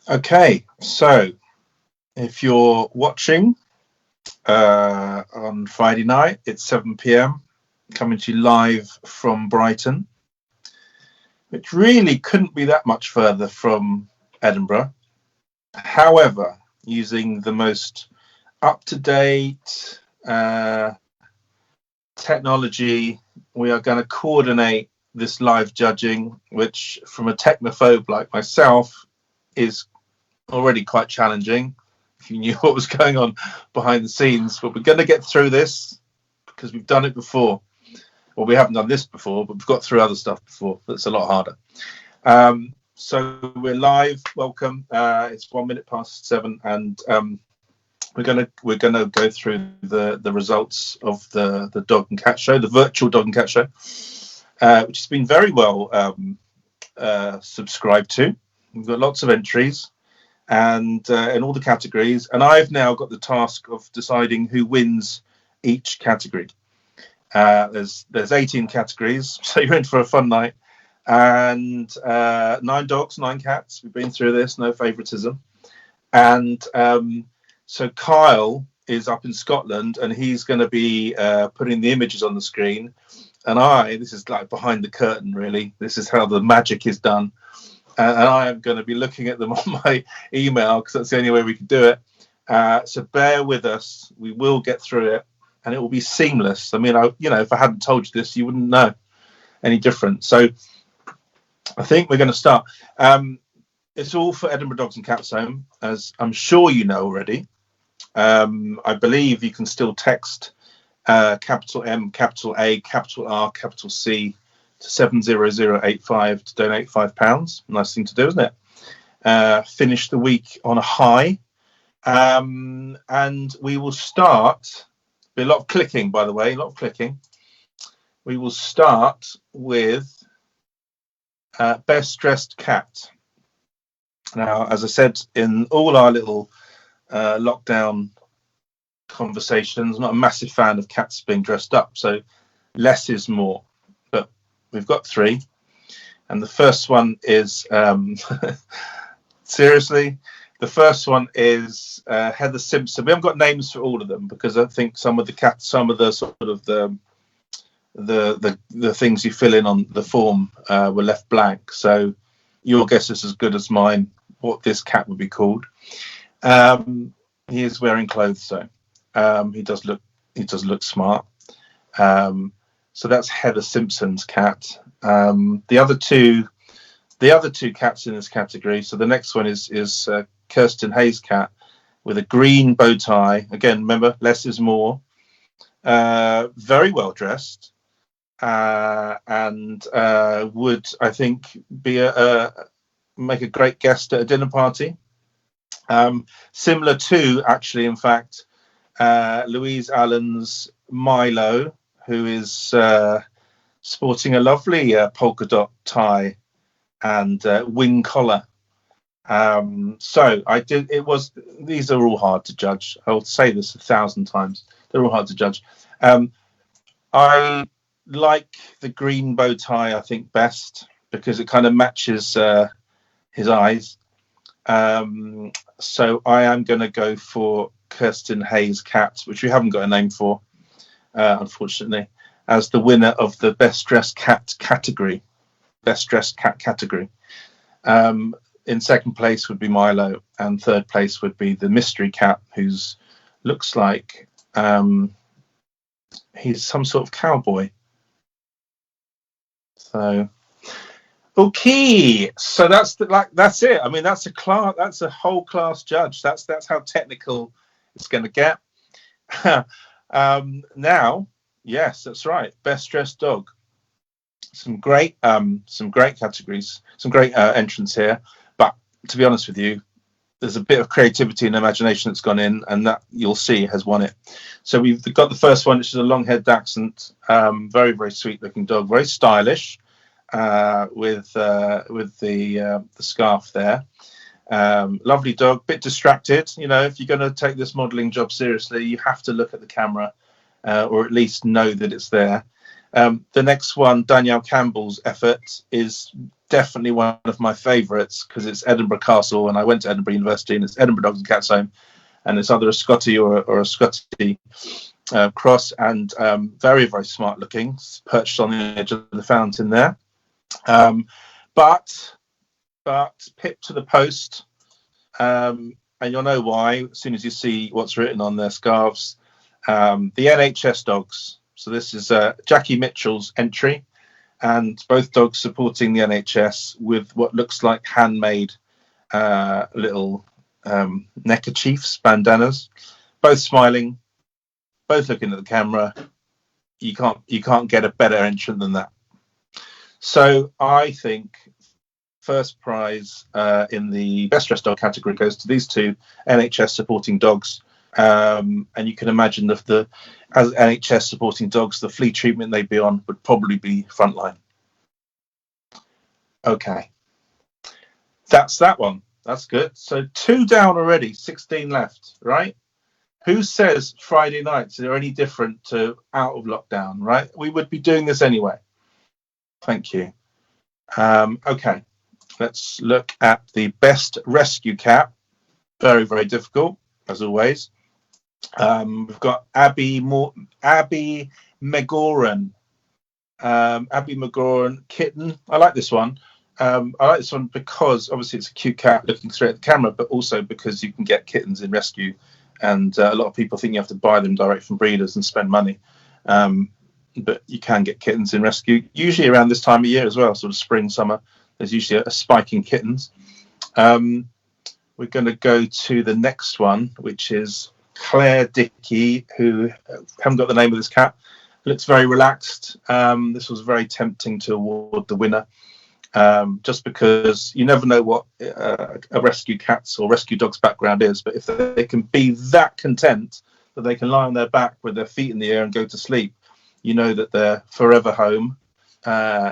Okay, so if you're watching on Friday night, it's 7 p.m. coming to you live from Brighton, which really couldn't be that much further from Edinburgh. However, using the most up-to-date technology, we are going to coordinate this live judging, which from a technophobe like myself is already quite challenging if you knew what was going on behind the scenes. But we're going to get through this because we've done it before. Well, we haven't done this before, but we've got through other stuff before that's a lot harder. So we're live. Welcome. It's 1 minute past 7, and we're gonna go through the results of the dog and cat show, the virtual dog and cat show, which has been very well subscribed to. We've got lots of entries and in all the categories, and I've now got the task of deciding who wins each category. There's 18 categories, so you're in for a fun night. And 9 dogs, 9 cats. We've been through this, no favoritism. And so Kyle is up in Scotland, and he's going to be putting the images on the screen. And this is like behind the curtain, really. This is how the magic is done. And I am going to be looking at them on my email because that's the only way we can do it. So bear with us. We will get through it, and it will be seamless. I mean, if I hadn't told you this, you wouldn't know any different. So I think we're going to start. It's all for Edinburgh Dogs and Cats Home, as I'm sure you know already. I believe you can still text capital M, capital A, capital R, capital C to 70085 to donate £5. Nice thing to do, isn't it? Finish the week on a high. And we will start. Be a lot of clicking, by the way, a lot of clicking. We will start with Best Dressed Cat. Now, as I said in all our little lockdown conversations, I'm not a massive fan of cats being dressed up, so less is more. But we've got 3, and the first one is seriously. The first one is Heather Simpson. We haven't got names for all of them because I think some of the cats, some of the sort of the things you fill in on the form were left blank. So your guess is as good as mine what this cat would be called. He is wearing clothes, though. He does look smart. So that's Heather Simpson's cat. The other two cats in this category. So the next one is Kirsten Hayes' cat with a green bow tie. Again, remember, less is more. Very well dressed, and would, I think, be make a great guest at a dinner party. Similar to, actually, in fact, Louise Allen's Milo, who is sporting a lovely polka dot tie and wing collar. So I did. These are all hard to judge. I'll say this 1,000 times. They're all hard to judge. I like the green bow tie, I think, best because it kind of matches his eyes. So I am going to go for Kirsten Hayes' cat, which we haven't got a name for, unfortunately, as the winner of the Best Dressed Cat category. Best Dressed Cat category. In second place would be Milo, and third place would be the mystery cat, who's looks like he's some sort of cowboy. So, okay, so that's it. I mean, that's a whole class judge. That's how technical it's going to get. Now, yes, that's right. Best dressed dog. Some great categories, some great entrants here. But to be honest with you, there's a bit of creativity and imagination that's gone in, and that you'll see has won it. So we've got the first one, which is a long-haired dachshund, very, very sweet-looking dog, very stylish, with the scarf there. Lovely dog, bit distracted. You know, if you're going to take this modelling job seriously, you have to look at the camera, or at least know that it's there. The next one, Danielle Campbell's effort, is definitely one of my favourites because it's Edinburgh Castle, and I went to Edinburgh University, and it's Edinburgh Dogs and Cats Home, and it's either a Scotty or a Scotty cross, and very, very smart looking, it's perched on the edge of the fountain there. But pip to the post, and you'll know why as soon as you see what's written on their scarves. The NHS dogs. So this is Jackie Mitchell's entry, and both dogs supporting the NHS with what looks like handmade little neckerchiefs, bandanas, both smiling, both looking at the camera. You can't get a better entrant than that. So I think first prize in the best dressed dog category goes to these two NHS supporting dogs. And you can imagine as NHS supporting dogs, the flea treatment they'd be on would probably be frontline. Okay, that's that one. That's good. So 2 down already, 16 left, right? Who says Friday nights are any different to out of lockdown, right? We would be doing this anyway. Thank you. Okay, let's look at the best rescue cat. Very, very difficult, as always. We've got Abby McGoran. Abby McGoran kitten. I like this one. I like this one because obviously it's a cute cat looking straight at the camera, but also because you can get kittens in rescue, and a lot of people think you have to buy them direct from breeders and spend money. But you can get kittens in rescue, usually around this time of year as well, sort of spring, summer. There's usually a spike in kittens. We're going to go to the next one, which is Claire Dickey, who haven't got the name of this cat. Looks very relaxed. This was very tempting to award the winner, just because you never know what a rescue cat's or rescue dog's background is. But if they can be that content that they can lie on their back with their feet in the air and go to sleep, you know that their forever home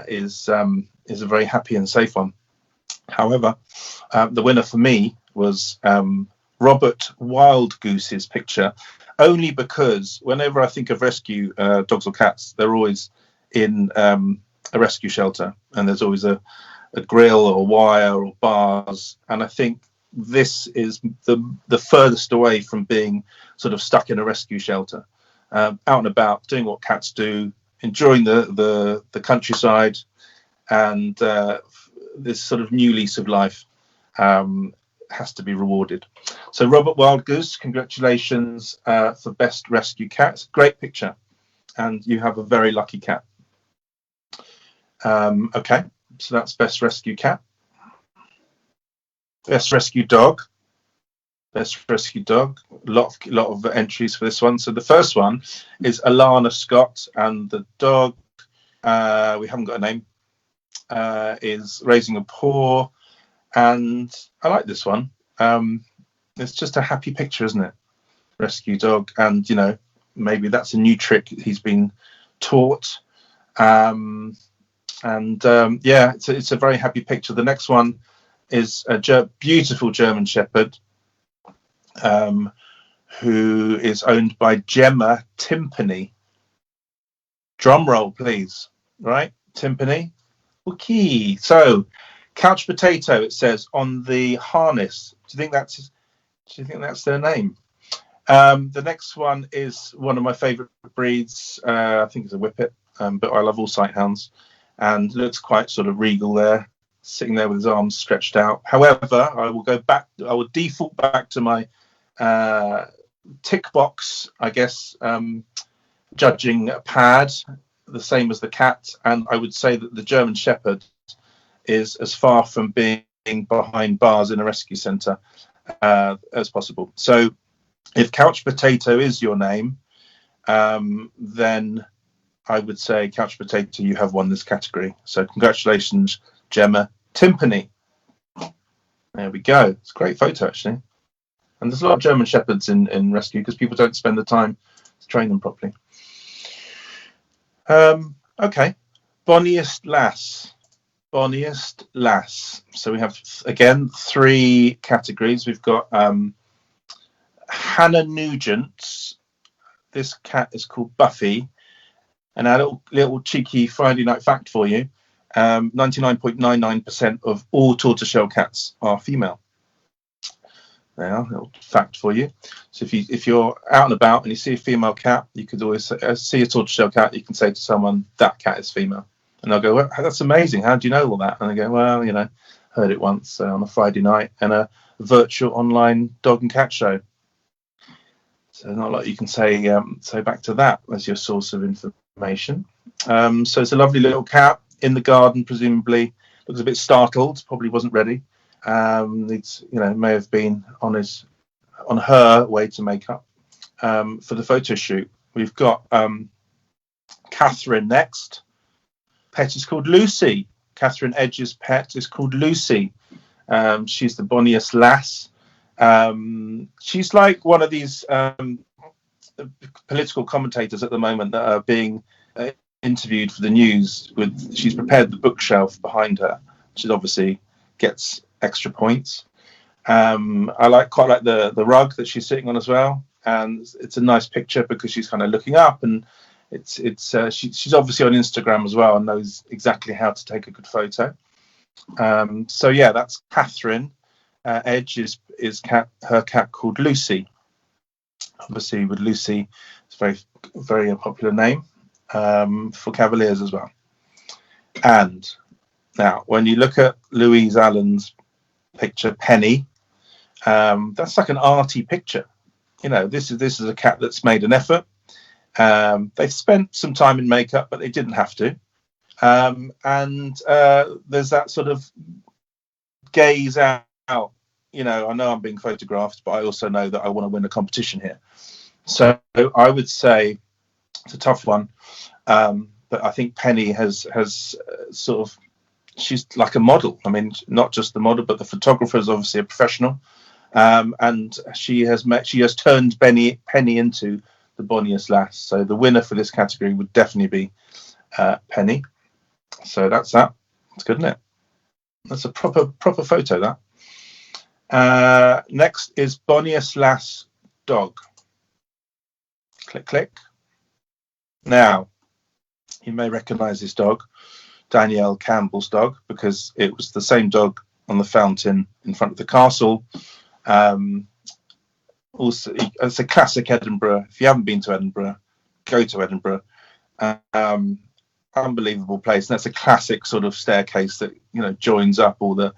is a very happy and safe one. However, the winner for me was Robert Wildgoose's picture, only because whenever I think of rescue dogs or cats, they're always in a rescue shelter, and there's always a grill or wire or bars, and I think this is the furthest away from being sort of stuck in a rescue shelter, out and about doing what cats do, enjoying the countryside, and this sort of new lease of life has to be rewarded. So Robert Wildgoose, congratulations for best rescue cat. Great picture, and you have a very lucky cat. Okay, so that's best rescue cat. Best rescue dog. Best rescue dog. A lot of entries for this one. So the first one is Alana Scott, and the dog, we haven't got a name, is raising a paw, and I like this one. It's just a happy picture, isn't it? Rescue dog, and you know, maybe that's a new trick he's been taught. Yeah, it's a very happy picture. The next one is a beautiful German Shepherd, who is owned by Gemma Timpany. Drum roll, please. Right, Timpany. Okay, so Couch Potato, it says on the harness. Do you think that's their name? The next one is one of my favourite breeds. I think it's a Whippet, but I love all sight hounds, and looks quite sort of regal there, sitting there with his arms stretched out. However, I will default back to my tick box, I guess, judging pad, the same as the cat, and I would say that the German Shepherd is as far from being behind bars in a rescue centre as possible. So if Couch Potato is your name, then I would say Couch Potato, you have won this category. So congratulations, Gemma Timpany. There we go. It's a great photo, actually. And there's a lot of German Shepherds in rescue because people don't spend the time to train them properly. Okay. Bonniest Lass. Bonniest Lass. So we have, again, 3 categories. We've got Hannah Nugent. This cat is called Buffy, And a little cheeky Friday night fact for you: 99.99% of all tortoiseshell cats are female. There, a little fact for you. So if you're out and about and you see a female cat, you could always see a tortoiseshell cat. You can say to someone, "That cat is female," and they'll go, "Well, that's amazing. How do you know all that?" And they go, "Well, heard it once on a Friday night and a virtual online dog and cat show." So not a lot you can say back to that as your source of information. So it's a lovely little cat in the garden, presumably. Looks a bit startled, probably wasn't ready. It's may have been on her way to makeup for the photo shoot. We've got Catherine next. Pet is called Lucy. Catherine Edge's pet is called Lucy. She's the Bonniest Lass. She's like one of these political commentators at the moment that are being interviewed for the news. She's prepared the bookshelf behind her. She obviously gets extra points. I quite like the rug that she's sitting on as well, and it's a nice picture because she's kind of looking up, and she's obviously on Instagram as well and knows exactly how to take a good photo. So yeah, that's Catherine. Edge is her cat called Lucy. Obviously, with Lucy, it's very very a popular name for Cavaliers as well. And now, when you look at Louise Allen's picture, Penny, that's like an arty picture. This is a cat that's made an effort. They've spent some time in makeup, but they didn't have to. And there's that sort of gaze out. I know I'm being photographed, but I also know that I want to win a competition here. So I would say it's a tough one. But I think Penny has sort of, she's like a model. I mean, not just the model, but the photographer is obviously a professional. And she has turned Penny into the Bonniest Lass. So the winner for this category would definitely be Penny. So that's that. It's good, isn't it? That's a proper photo, that. Next is Bonniest Lass Dog. Click, click. Now, you may recognize this dog, Danielle Campbell's dog, because it was the same dog on the fountain in front of the castle. Also, it's a classic Edinburgh. If you haven't been to Edinburgh, go to Edinburgh. Unbelievable place. And that's a classic sort of staircase that joins up all the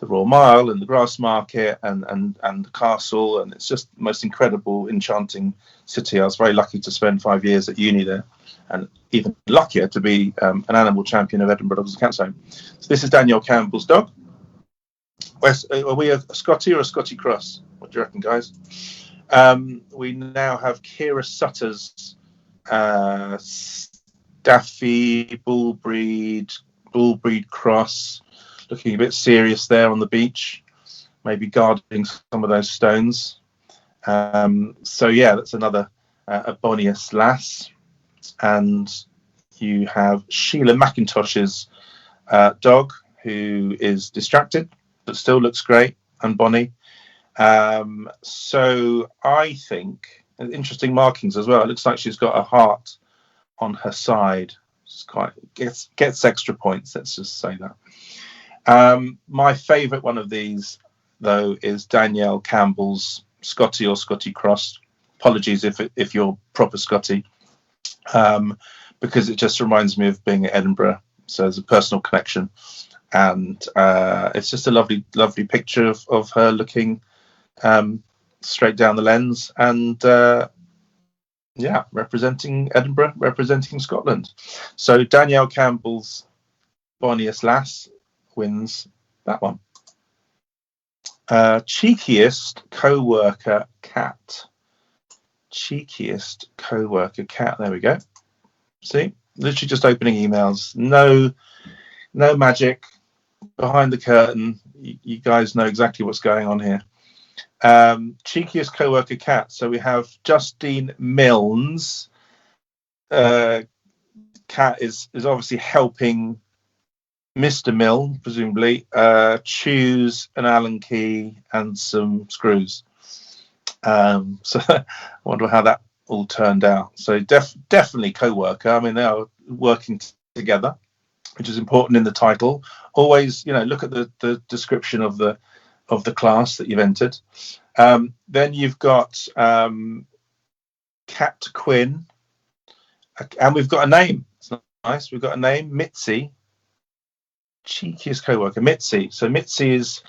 Royal Mile and the Grass Market and the castle, and it's just the most incredible, enchanting city. I was very lucky to spend 5 years at uni there, and even luckier to be an animal champion of Edinburgh Dogs and Cats Home. So this is Danielle Campbell's dog. Are we a Scottie or a Scottie Cross? What do you reckon, guys? We now have Kira Sutter's Staffy bull breed cross, looking a bit serious there on the beach, maybe guarding some of those stones. So yeah, that's another a Bonniest Lass. And you have Sheila McIntosh's dog, who is distracted but still looks great and bonny. So I think interesting markings as well. It looks like she's got a heart on her side. It's quite gets extra points. Let's just say that. My favourite one of these, though, is Danielle Campbell's Scottie or Scottie Cross. Apologies if you're proper Scottie, because it just reminds me of being at Edinburgh. So there's a personal connection, and it's just a lovely picture of her looking straight down the lens, and representing Edinburgh, representing Scotland. So Danielle Campbell's Bonniest Lass wins that one. Cheekiest Co-worker Cat. Cheekiest Co-worker Cat. There we go. See, literally just opening emails. No magic behind the curtain. You guys know exactly what's going on here. Cheekiest Co-worker Cat. So we have Justine Milnes. Cat is obviously helping Mr. Milne, presumably, choose an Allen key and some screws. So I wonder how that all turned out. So definitely co-worker. I mean, they are working together, which is important in the title. Always, look at the description of the class that you've entered. Then you've got Cat Quinn, and we've got a name. It's nice. We've got a name, Mitzi. Cheekiest Co-worker, Mitzi. So Mitzi is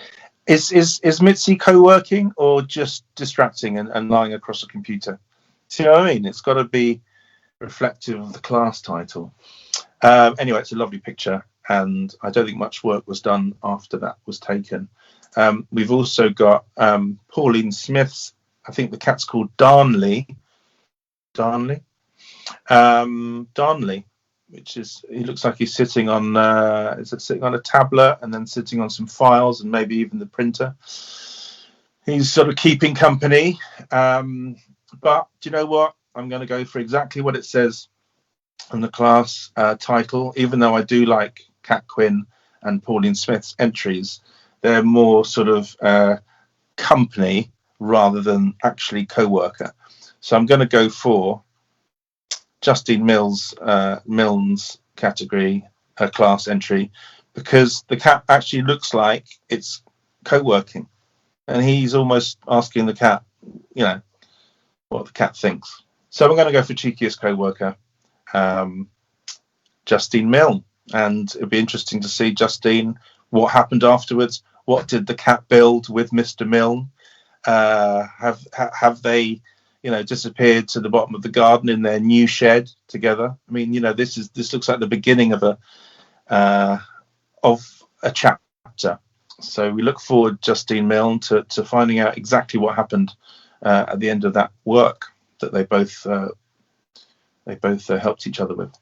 Mitzi co-working or just distracting and lying across a computer? See what I mean? It's got to be reflective of the class title. Anyway, it's a lovely picture, and I don't think much work was done after that was taken. We've also got Pauline Smith's, I think the cat's called Darnley, which is, he looks like he's sitting on sitting on a tablet and then sitting on some files and maybe even the printer. He's sort of keeping company, but do you know what? I'm going to go for exactly what it says on the class title, even though I do like Cat Quinn and Pauline Smith's entries. They're more sort of company rather than actually co-worker. So I'm going to go for Justine Milne's category class entry, because the cat actually looks like it's co-working, and he's almost asking the cat, what the cat thinks. So I'm going to go for Cheekiest Co-worker, Justine Milne, and it'd be interesting to see Justine, what happened afterwards. What did the cat build with Mr. Milne? Have they disappeared to the bottom of the garden in their new shed together? I mean, this looks like the beginning of a chapter. So we look forward, Justine Milne, to finding out exactly what happened at the end of that work that they both helped each other with.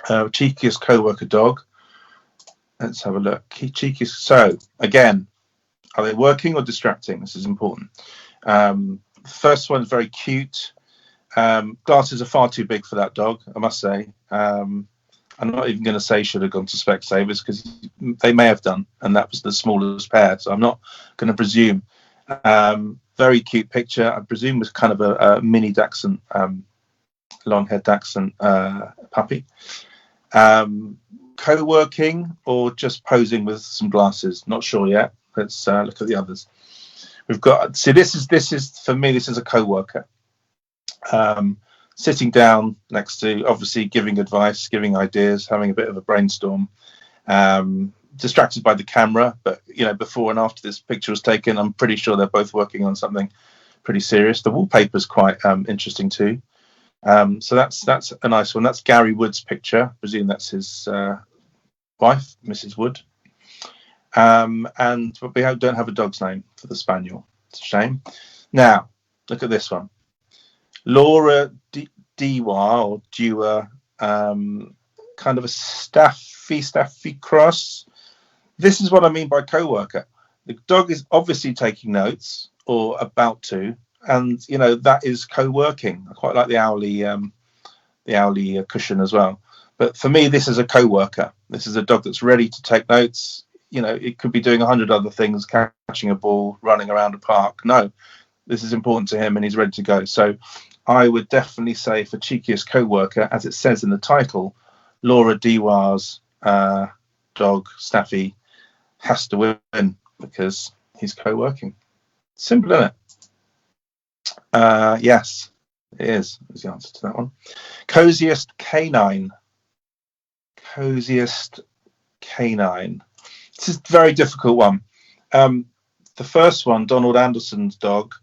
Cheekiest Co-worker Dog. Let's have a look. Cheekiest. So again, are they working or distracting? This is important. The first one is very cute. Glasses are far too big for that dog, I must say. I'm not even going to say should have gone to Specsavers, because they may have done, and that was the smallest pair, so I'm not going to presume. Very cute picture. I presume was kind of a mini Dachshund, long-haired Dachshund puppy. Co-working or just posing with some glasses? Not sure yet. Let's look at the others. We've got, see, this is for me, this is a co-worker. Sitting down next to, obviously giving advice, giving ideas, having a bit of a brainstorm. Distracted by the camera, but before and after this picture was taken, I'm pretty sure they're both working on something pretty serious. The wallpaper's quite interesting too. So that's a nice one. That's Gary Wood's picture. I presume that's his wife, Mrs. Wood. But we don't have a dog's name for the spaniel. It's a shame. Now look at this one, Laura Dewa or Dewar, kind of a staffy cross. This is what I mean by co-worker. The dog is obviously taking notes or about to, and that is co-working. I quite like the owly cushion as well. But for me, this is a co-worker. This is a dog that's ready to take notes. It could be doing 100 other things, catching a ball, running around a park. No, this is important to him and he's ready to go. So I would definitely say for Cheekiest Co-worker, as it says in the title, Laura Dewar's dog, Staffy, has to win because he's co-working. Simple, isn't it? Yes, it is the answer to that one. Cosiest Canine. Cosiest Canine. This is a very difficult one. The first one, Donald Anderson's dog,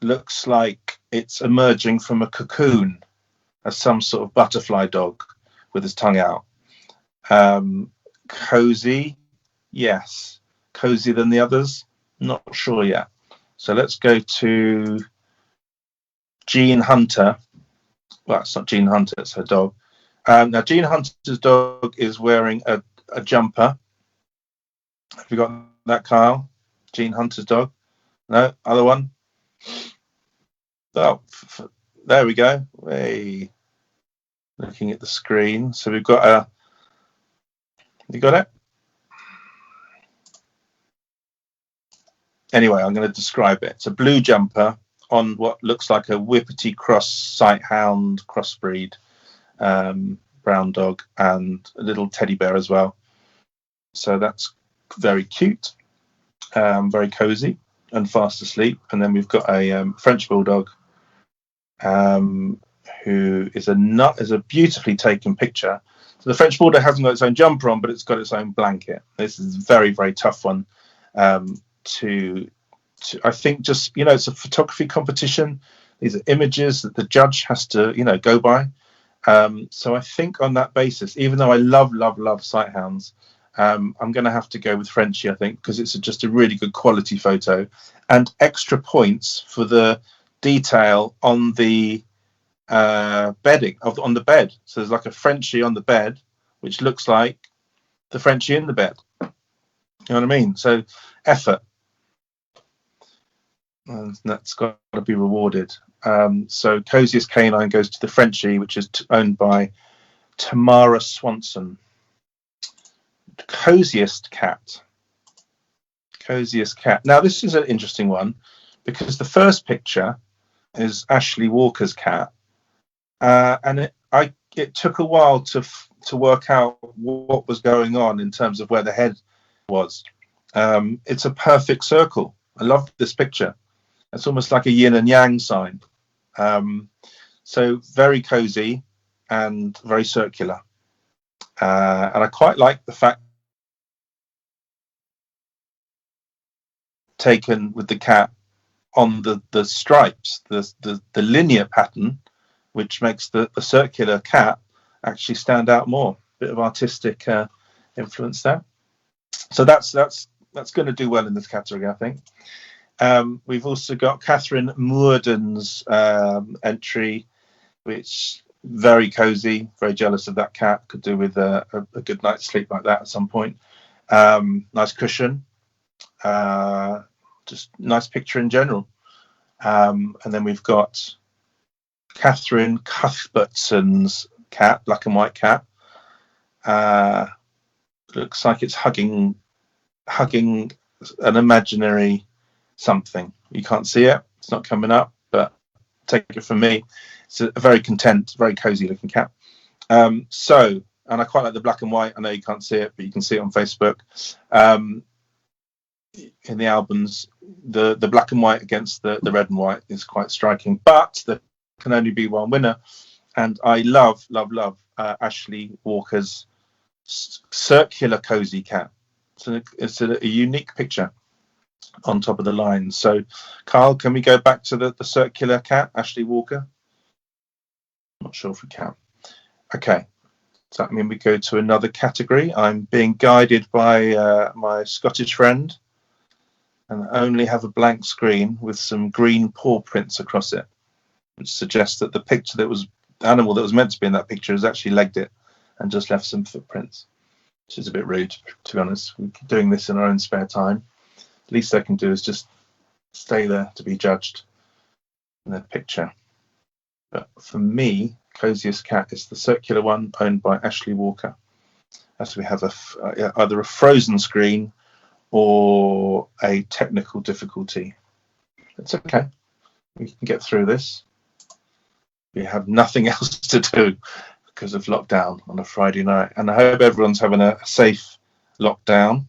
looks like it's emerging from a cocoon as some sort of butterfly dog with his tongue out. Cozy, yes. Cozier than the others? Not sure yet. So let's go to Jean Hunter. Well, it's not Jean Hunter, it's her dog. Now, Jean Hunter's dog is wearing a jumper. Have you got that, Kyle? Jean Hunter's dog? No? Other one? Oh, there we go. Hey. Looking at the screen. So we've got you got it? Anyway, I'm going to describe it. It's a blue jumper on what looks like a Whippety Cross Sighthound crossbreed brown dog, and a little teddy bear as well. So that's very cute, very cozy and fast asleep. And then we've got a French bulldog, who is a beautifully taken picture. So the French bulldog hasn't got its own jumper on, but it's got its own blanket. This is a very, very tough one to I think, just, it's a photography competition. These are images that the judge has to, go by. So I think on that basis, even though I love sighthounds, I'm going to have to go with Frenchie, I think, because it's just a really good quality photo, and extra points for the detail on the bedding on the bed. So there's like a Frenchie on the bed, which looks like the Frenchie in the bed. You know what I mean? So effort. And that's got to be rewarded. So Cosiest Canine goes to the Frenchie, which is owned by Tamara Swanson. Cosiest Cat. Cosiest Cat. Now, this is an interesting one because the first picture is Ashley Walker's cat, and it took a while to work out what was going on in terms of where the head was. It's a perfect circle. I love this picture. It's almost like a yin and yang sign. So very cozy and very circular. And I quite like the fact taken with the cat on the stripes, the linear pattern, which makes the circular cat actually stand out more. Bit of artistic influence there. So that's going to do well in this category, I think. We've also got Catherine Moorden's entry, which very cozy, very jealous of that cat. Could do with a good night's sleep like that at some point. Nice cushion, just nice picture in general. And then we've got Catherine Cuthbertson's cat, black and white cat. Looks like it's hugging an imaginary something. You can't see it, it's not coming up, but take it from me, it's a very content, very cozy looking cat. And I quite like the black and white. I know you can't see it, but you can see it on Facebook. In the albums, the black and white against the red and white is quite striking, but there can only be one winner, and I love Ashley Walker's circular cozy cat. It's a unique picture on top of the line. So Carl, can we go back to the circular cat, Ashley Walker? Not sure if we can. Okay, does that mean we go to another category? I'm being guided by my Scottish friend, and I only have a blank screen with some green paw prints across it, which suggests that the picture animal that was meant to be in that picture has actually legged it and just left some footprints, which is a bit rude, to be honest. We're doing this in our own spare time. Least I can do is just stay there to be judged in the picture. But for me, Cosiest Cat is the circular one, owned by Ashley Walker. As we have either a frozen screen or a technical difficulty. It's okay. We can get through this. We have nothing else to do because of lockdown on a Friday night, and I hope everyone's having a safe lockdown.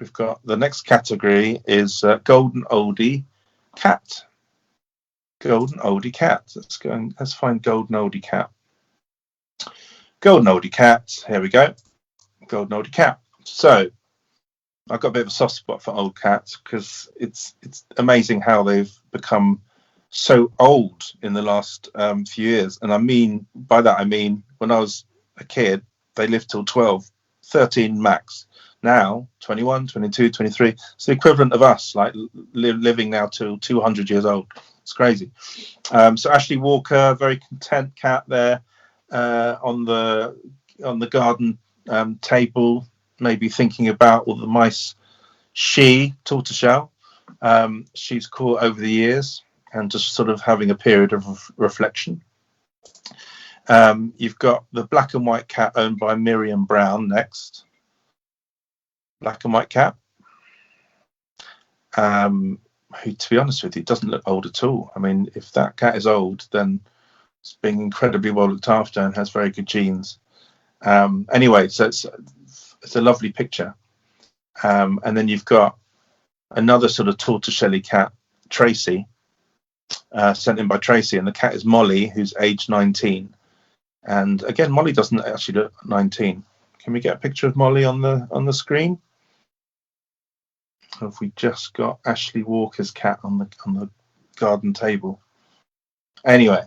We've got the next category is Golden Oldie Cat. Golden Oldie Cat. Let's find Golden Oldie Cat. Golden Oldie Cat. Here we go. Golden Oldie Cat. So I've got a bit of a soft spot for old cats because it's amazing how they've become so old in the last few years. And I mean when I was a kid, they lived till 12, 13 max. Now 21, 22, 23. It's the equivalent of us, like living now till 200 years old. It's crazy. So Ashley Walker, very content cat there on the garden table, maybe thinking about all the mice tortoiseshell she's caught over the years, and just sort of having a period of reflection. You've got the black and white cat owned by Miriam Brown next. Black and white cat, who, to be honest with you, doesn't look old at all. I mean, if that cat is old, then it's being incredibly well looked after and has very good genes. Anyway, so it's a lovely picture. And then you've got another sort of tortoiseshell cat, Tracy, sent in by Tracy, and the cat is Molly, who's age 19. And again, Molly doesn't actually look 19. Can we get a picture of Molly on the screen? Or have we just got Ashley Walker's cat on the garden table? Anyway,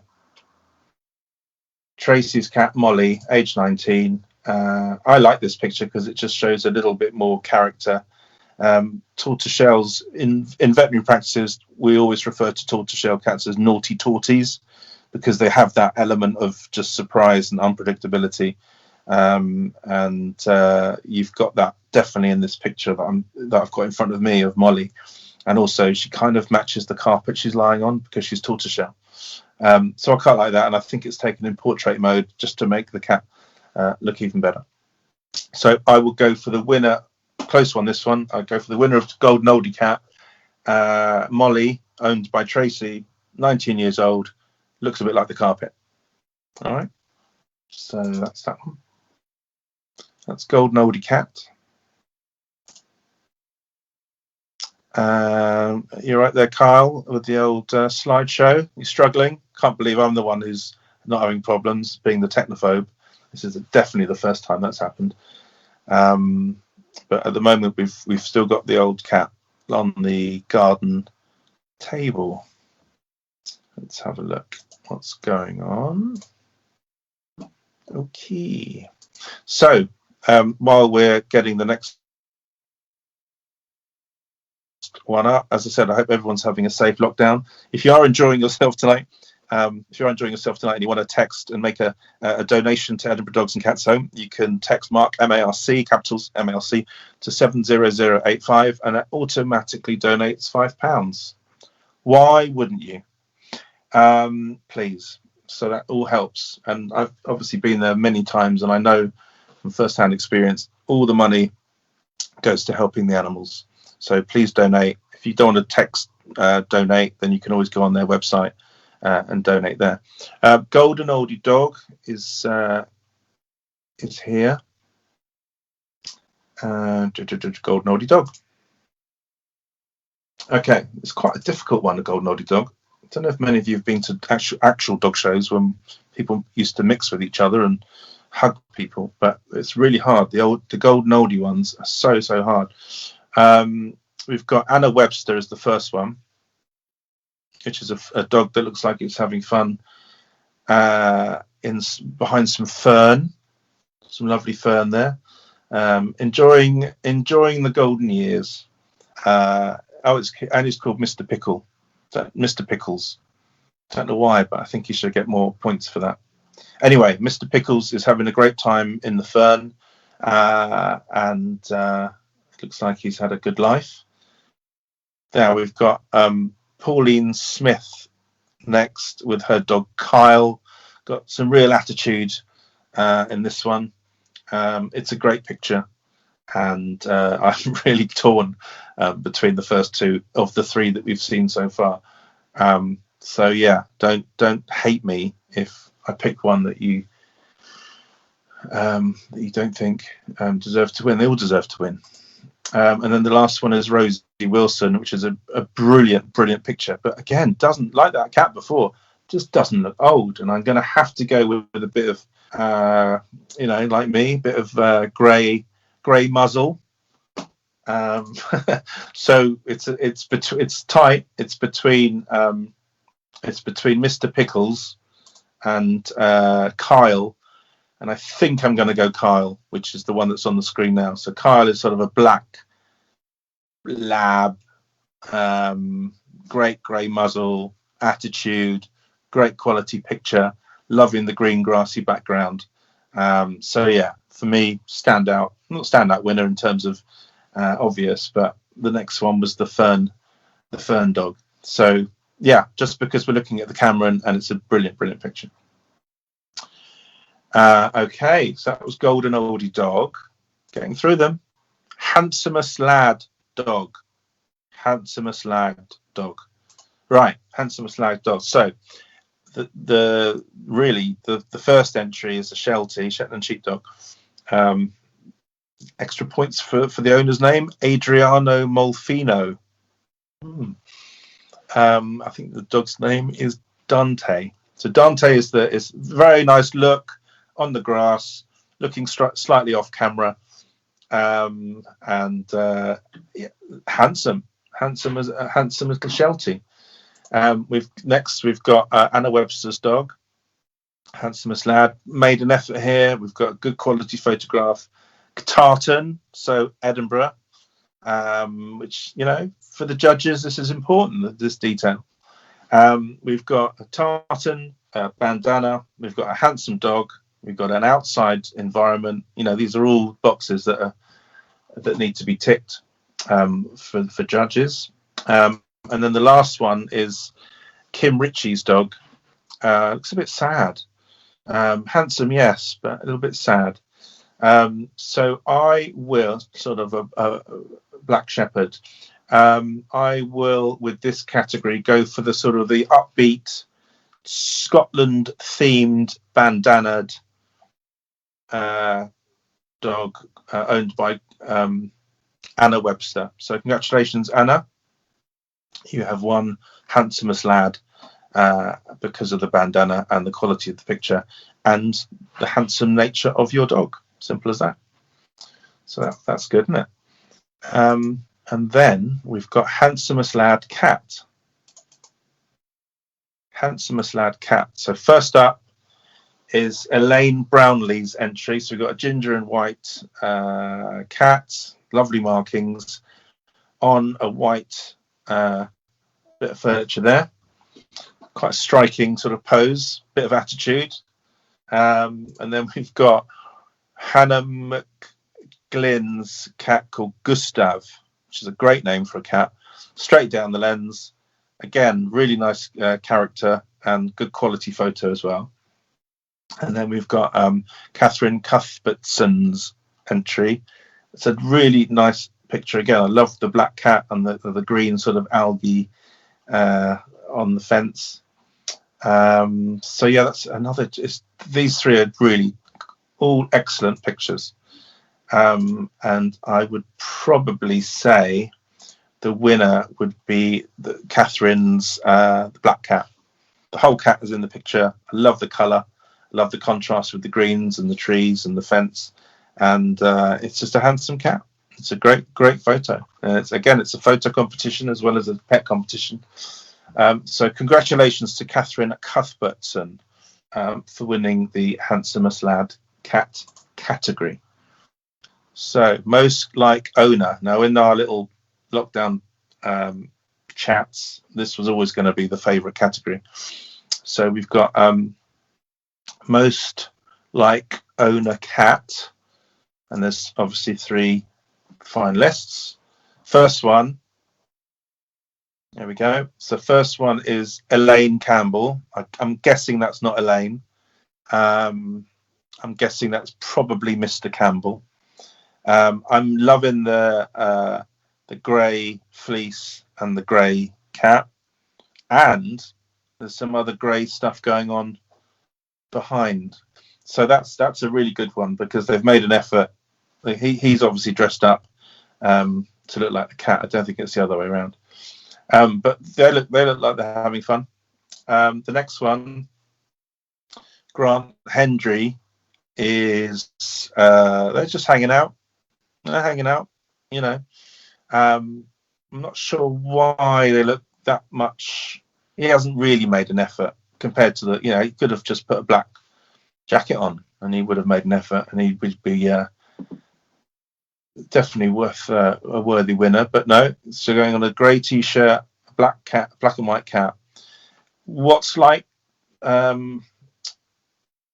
Tracy's cat Molly, age 19. I like this picture because it just shows a little bit more character. Tortoiseshells in veterinary practices, we always refer to tortoiseshell cats as naughty torties because they have that element of just surprise and unpredictability. And you've got that definitely in this picture that I've got in front of me of Molly. And also she kind of matches the carpet she's lying on because she's tortoiseshell. So I quite like that, and I think it's taken in portrait mode just to make the cat look even better. So I will go for the winner. Close one, this one. I go for the winner of Golden Oldie Cat, Molly, owned by Tracy, 19 years old, looks a bit like the carpet. All right, so that's that one. That's Golden Oldie Cat. You're right there, Kyle, with the old slideshow. You're struggling. Can't believe I'm the one who's not having problems, being the technophobe. This is definitely the first time that's happened. But at the moment, we've still got the old cat on the garden table. Let's have a look. What's going on? Okay. So while we're getting the next one up, as I said, I hope everyone's having a safe lockdown. If you are enjoying yourself tonight, and you want to text and make a donation to Edinburgh Dogs and Cats Home, you can text Marc, M-A-R-C, capitals M-A-R-C, to 70085, and it automatically donates £5. Why wouldn't you? Please. So that all helps. And I've obviously been there many times, and I know from first-hand experience, all the money goes to helping the animals. So please donate. If you don't want to text donate, then you can always go on their website and donate there. Golden Oldie Dog is here. Golden Oldie Dog. Okay, it's quite a difficult one, a Golden Oldie Dog. I don't know if many of you have been to actual dog shows when people used to mix with each other and hug people, but it's really hard. The Golden Oldie ones are so hard. We've got Anna Webster as the first one, which is a dog that looks like it's having fun behind some fern, some lovely fern there, enjoying the golden years. It's called Mr. Pickle, Mr. Pickles. Don't know why, but I think he should get more points for that. Anyway, Mr. Pickles is having a great time in the fern, and it looks like he's had a good life. Now we've got Pauline Smith next with her dog Kyle. Got some real attitude in this one. It's a great picture, and I'm really torn between the first two of the three that we've seen so far. So yeah, don't hate me if I pick one that you don't think deserve to win. They all deserve to win. And then the last one is Rosie Wilson, which is a brilliant picture, but again, doesn't, like that cat before, just doesn't look old. And I'm going to have to go with a bit of, like me, a bit of grey muzzle. So it's tight. It's between Mr. Pickles and Kyle. And I think I'm going to go Kyle, which is the one that's on the screen now. So Kyle is sort of a black lab, great grey muzzle, attitude, great quality picture, loving the green grassy background. So yeah, for me, not standout winner in terms of obvious, but the next one was the fern dog. So yeah, just because we're looking at the camera and it's a brilliant picture. Okay, so that was Golden Oldie Dog. Getting through them. Handsomest Lad Dog. Handsomest Lad Dog. Right, Handsomest Lad Dog. So the first entry is a Shetland Sheepdog. Extra points for the owner's name, Adriano Molfino. I think the dog's name is Dante. So Dante is very nice look on the grass, looking slightly off camera, and handsome as a Sheltie. We've got Anna Webster's dog, Handsomest Lad. Made an effort here. We've got a good quality photograph. Tartan, so Edinburgh, which, for the judges, this is important, this detail. We've got a tartan, a bandana. We've got a handsome dog. We've got an outside environment. These are all boxes that need to be ticked for judges. And then the last one is Kim Ritchie's dog. Looks a bit sad. Handsome, yes, but a little bit sad. So I will sort of a black shepherd. I will, with this category, go for the sort of the upbeat Scotland themed bandanaed dog owned by Anna Webster. So congratulations, Anna. You have won Handsomest Lad because of the bandana and the quality of the picture and the handsome nature of your dog. Simple as that. So that's good, isn't it? And then we've got Handsomest Lad Cat. Handsomest Lad Cat. So first up is Elaine Brownlee's entry. So we've got a ginger and white cat, lovely markings on a white bit of furniture there. Quite a striking sort of pose, bit of attitude. And then we've got Hannah McGlynn's cat called Gustav, which is a great name for a cat. Straight down the lens. Again, really nice character and good quality photo as well. And then we've got Catherine Cuthbertson's entry. It's a really nice picture. Again, I love the black cat and the green sort of algae on the fence. So yeah, that's another. These three are really all excellent pictures. And I would probably say the winner would be Catherine's the black cat. The whole cat is in the picture. I love the colour. I love the contrast with the greens and the trees and the fence. And it's just a handsome cat. It's a great photo. And it's a photo competition as well as a pet competition. So congratulations to Catherine Cuthbertson for winning the Handsomest Lad Cat category. So most like owner. Now in our little lockdown chats, this was always going to be the favourite category. So we've got most like owner cat, and there's obviously 3 finalists. First one, there we go. So first one is Elaine Campbell. I'm guessing that's not Elaine. I'm guessing that's probably Mr. Campbell. I'm loving the grey fleece and the grey cat, and there's some other grey stuff going on behind. So that's a really good one because they've made an effort. He's obviously dressed up to look like the cat. I don't think it's the other way around. But they look like they're having fun. The next one, Grant Hendry, is they're just hanging out. They're hanging out, I'm not sure why they look that much. He hasn't really made an effort compared to he could have just put a black jacket on and he would have made an effort and he would be definitely worth a worthy winner. But no, so going on a grey t-shirt, a black and white cat. What's like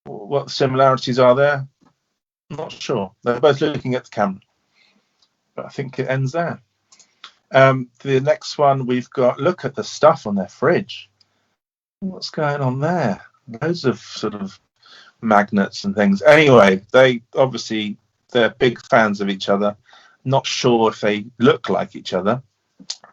what similarities are there? I'm not sure. They're both looking at the camera, but I think it ends there. The next one we've got, look at the stuff on their fridge. What's going on there? Loads of sort of magnets and things. Anyway, they're big fans of each other. Not sure if they look like each other.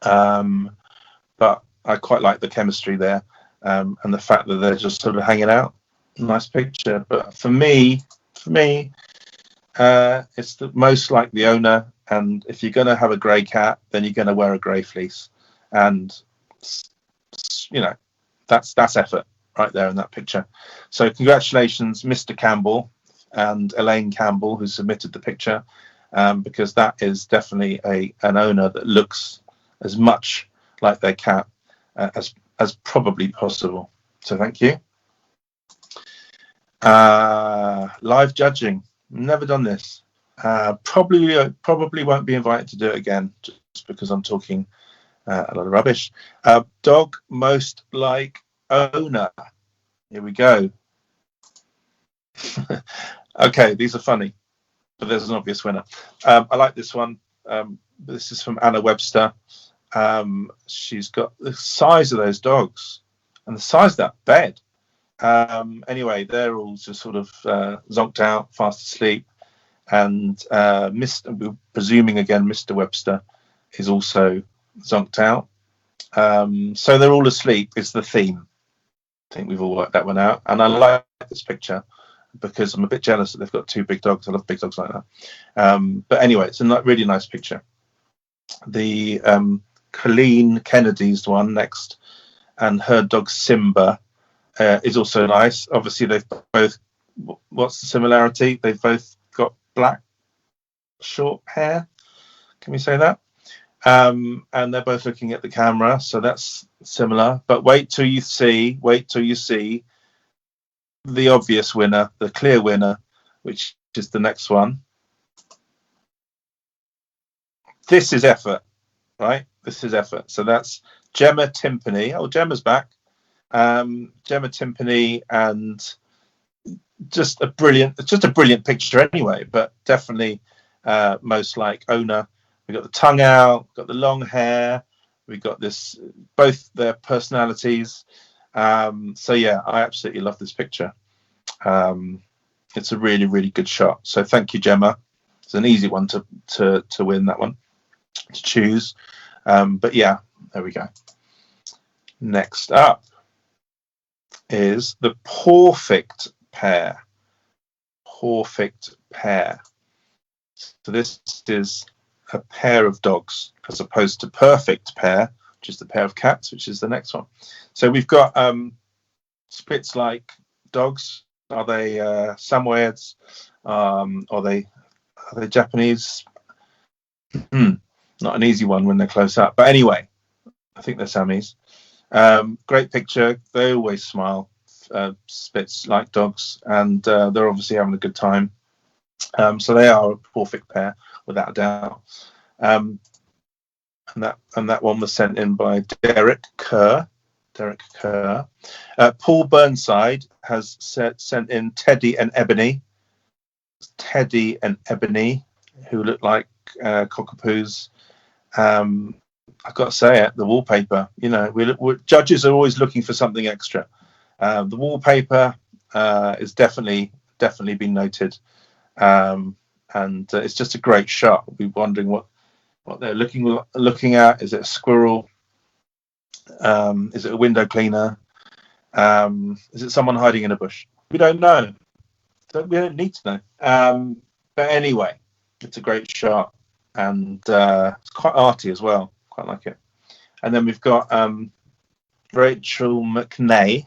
But I quite like the chemistry there, and the fact that they're just sort of hanging out. Nice picture. But for me, it's the most like the owner. And if you're going to have a grey cat, then you're going to wear a grey fleece, and you know that's effort right there in that picture. So congratulations, Mr. Campbell and Elaine Campbell, who submitted the picture, because that is definitely an owner that looks as much like their cat as probably possible. So thank you. Live judging. Never done this. Probably won't be invited to do it again, just because I'm talking a lot of rubbish. Dog most like owner. Here we go. Okay, these are funny, but there's an obvious winner. I like this one. This is from Anna Webster. She's got the size of those dogs and the size of that bed. Anyway, they're all just sort of zonked out, fast asleep, and we're presuming again Mr. Webster is also zonked out. So they're all asleep is the theme. I think we've all worked that one out, and I like this picture because I'm a bit jealous that they've got two big dogs. I love big dogs like that. But anyway, it's a really nice picture. The Colleen Kennedy's one next, and her dog Simba is also nice. Obviously, they've both. What's the similarity? They've both got black short hair. Can we say that? And they're both looking at the camera, so that's similar. But wait till you see the obvious winner, the clear winner, which is the next one. This is effort, right? This is effort. So that's Gemma Timpany. Oh, Gemma's back. Gemma Timpany, and just a brilliant picture anyway, but definitely most like owner. We got the tongue out, got the long hair, we got this, both their personalities. So yeah, I absolutely love this picture. It's a really, really good shot. So thank you, Gemma. It's an easy one to win, that one, to choose. But yeah, there we go. Next up is the Paw-fect Pair. Paw-fect Pair. So this is a pair of dogs as opposed to Purr-fect Pair, which is the pair of cats, which is the next one. So we've got Spitz-like dogs. Are they Samoyeds? Are they Japanese? Not an easy one when they're close up. But anyway, I think they're Samis. Great picture. They always smile. Spitz-like dogs, and they're obviously having a good time. So they are a Paw-fect Pair, without a doubt. And that one was sent in by Derek Kerr. Paul Burnside has sent in Teddy and Ebony, who look like cockapoos. I've got to say it, the wallpaper. You know, judges are always looking for something extra. The wallpaper is definitely been noted, and it's just a great shot. We'll be wondering what they're looking at. Is it a squirrel? Is it a window cleaner? Is it someone hiding in a bush? We don't know. We don't need to know. But anyway, it's a great shot, and it's quite arty as well. Quite like it. And then we've got Rachel McNay,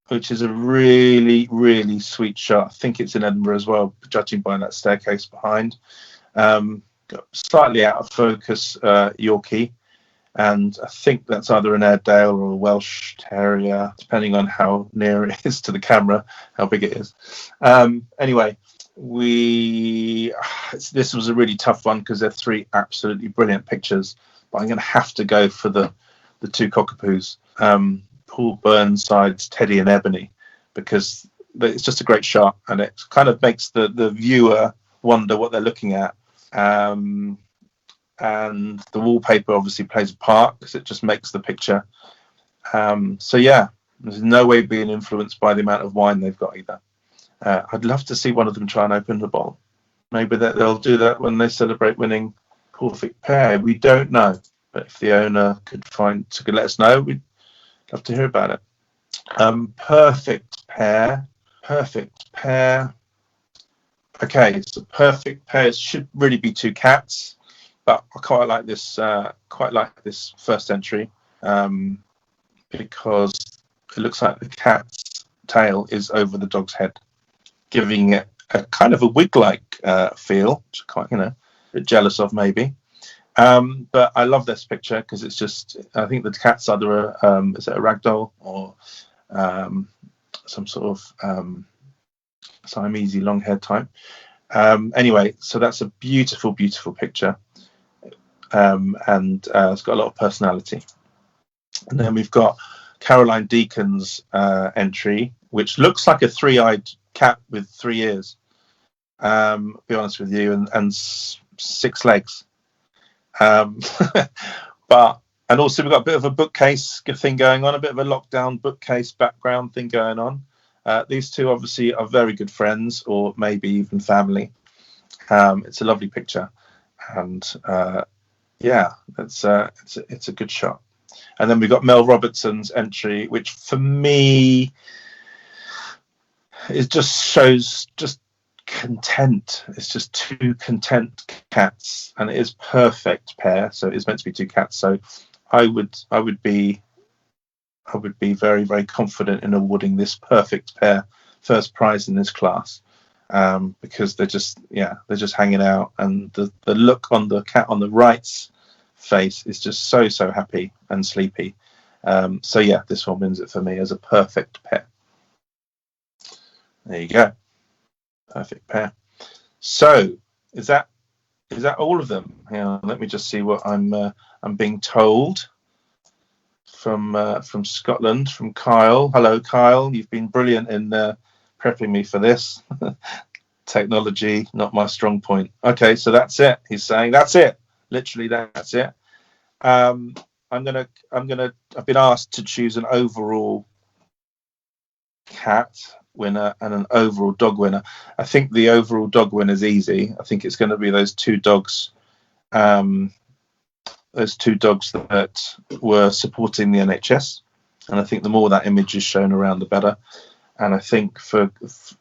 which is a really, really sweet shot. I think it's in Edinburgh as well, judging by that staircase behind. Got slightly out of focus Yorkie, and I think that's either an Airedale or a Welsh Terrier, depending on how near it is to the camera, how big it is. Anyway, this was a really tough one because they're three absolutely brilliant pictures, but I'm going to have to go for the two cockapoos, Paul Burnside's Teddy and Ebony, because it's just a great shot, and it kind of makes the viewer wonder what they're looking at. And the wallpaper obviously plays a part because it just makes the picture. So yeah, there's no way being influenced by the amount of wine they've got either. I'd love to see one of them try and open the bottle. Maybe they'll do that when they celebrate winning Paw-fect Pair. We don't know, but if the owner could let us know, we'd love to hear about it. Purr-fect Pair. Purr-fect Pair. Okay, so Purr-fect Pairs should really be 2 cats, but I quite like this. First entry because it looks like the cat's tail is over the dog's head, giving it a kind of a wig-like feel, which I'm quite, a bit jealous of maybe. But I love this picture because it's just, I think the cat's either is it a ragdoll or some sort of Siamese long-haired type. Anyway, so that's a beautiful, beautiful picture, and it's got a lot of personality. And then we've got Caroline Deacon's entry, which looks like a 3-eyed cat with 3 ears. Be honest with you, and 6 legs. And also we've got a bit of a bookcase thing going on, a bit of a lockdown bookcase background thing going on. These two obviously are very good friends, or maybe even family. It's a lovely picture, and yeah, it's a good shot. And then we've got Mel Robertson's entry, which for me it just shows just content. It's just 2 content cats, and it is Purr-fect Pair, so it is meant to be 2 cats. So I would be very, very confident in awarding this Purr-fect Pair first prize in this class, because they're just hanging out, and the look on the cat on the right's face is just so happy and sleepy. So yeah, this one wins it for me as a Purr-fect Pair. There you go, Purr-fect Pair. So is that all of them? Hang on, let me just see what I'm being told from Scotland, from Kyle. Hello, Kyle. You've been brilliant in prepping me for this. Technology, not my strong point. Okay, so that's it. He's saying that's it. Literally, that's it. I've been asked to choose an overall cat winner and an overall dog winner. I think the overall dog winner is easy. I think it's going to be those 2 dogs. Those 2 dogs that were supporting the NHS, and I think the more that image is shown around, the better. And I think for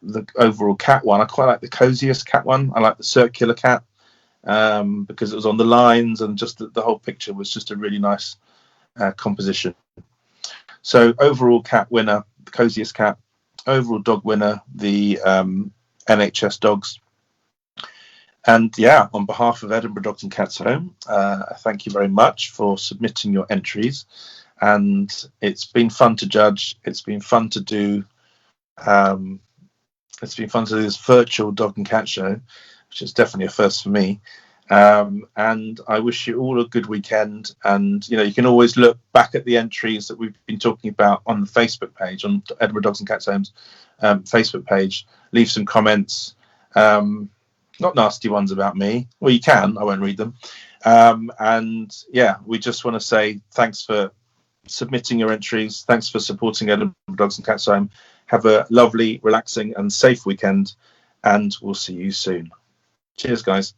the overall cat one, I quite like the Cosiest Cat one. I like the circular cat because it was on the lines, and just the whole picture was just a really nice composition. So overall cat winner, the Cosiest Cat. Overall dog winner, the NHS dogs. And yeah, on behalf of Edinburgh Dogs and Cats Home, thank you very much for submitting your entries. And it's been fun to judge. It's been fun to do. This virtual dog and cat show, which is definitely a first for me. And I wish you all a good weekend. And you can always look back at the entries that we've been talking about on the Facebook page, on Edinburgh Dogs and Cats Home's Facebook page. Leave some comments. Not nasty ones about me. Well, you can. I won't read them. And yeah, we just want to say thanks for submitting your entries. Thanks for supporting Edinburgh Dogs and Cats Home. Have a lovely, relaxing and safe weekend, and we'll see you soon. Cheers, guys.